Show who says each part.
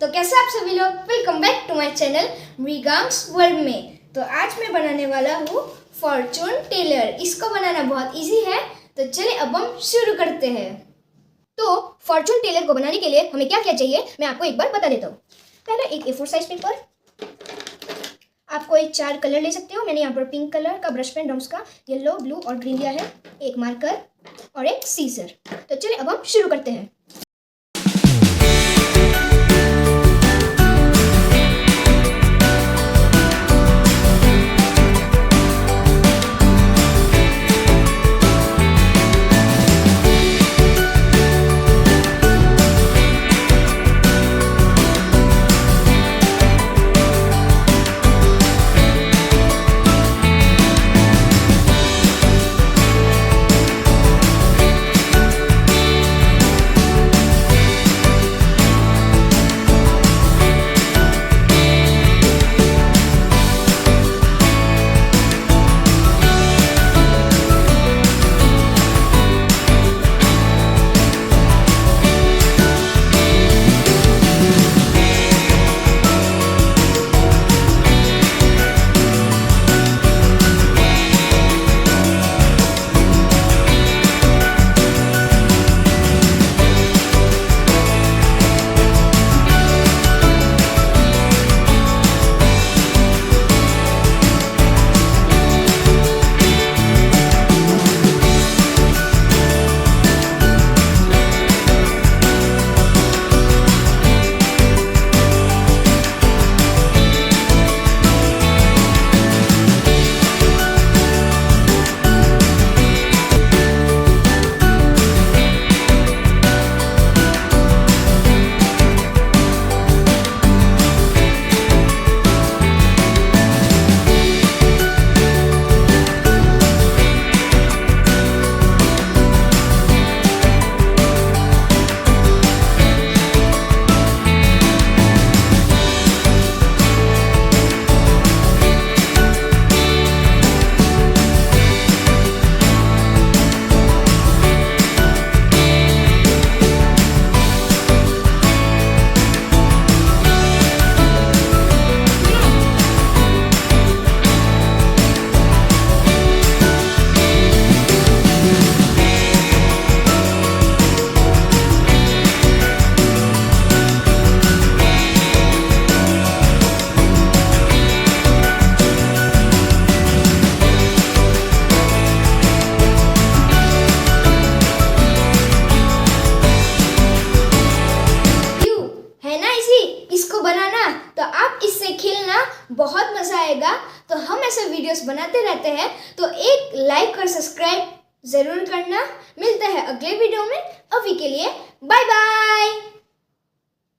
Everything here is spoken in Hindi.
Speaker 1: तो कैसे आप सभी लोग, welcome back to my channel Rigams world में। तो आज मैं बनाने वाला हूँ फॉर्चून टेलर। इसको बनाना बहुत इजी है, तो चलिए अब हम शुरू करते हैं। तो फॉर्चून टेलर को बनाने के लिए हमें क्या क्या चाहिए मैं आपको एक बार बता देता हूँ। पहले एक A4 साइज पेपर, आप कोई 4 कलर ले सकते हो। मैंने यहाँ पर पिंक कलर का ब्रश पेन डम्स का येलो, ब्लू और ग्रीन लिया है, एक मार्कर और एक सीजर। तो चलिए अब हम शुरू करते हैं। इसको बनाना तो आप इससे खेलना, बहुत मजा आएगा। तो हम ऐसे वीडियोस बनाते रहते हैं, तो एक लाइक और सब्सक्राइब जरूर करना। मिलते हैं अगले वीडियो में। अभी के लिए बाय बाय।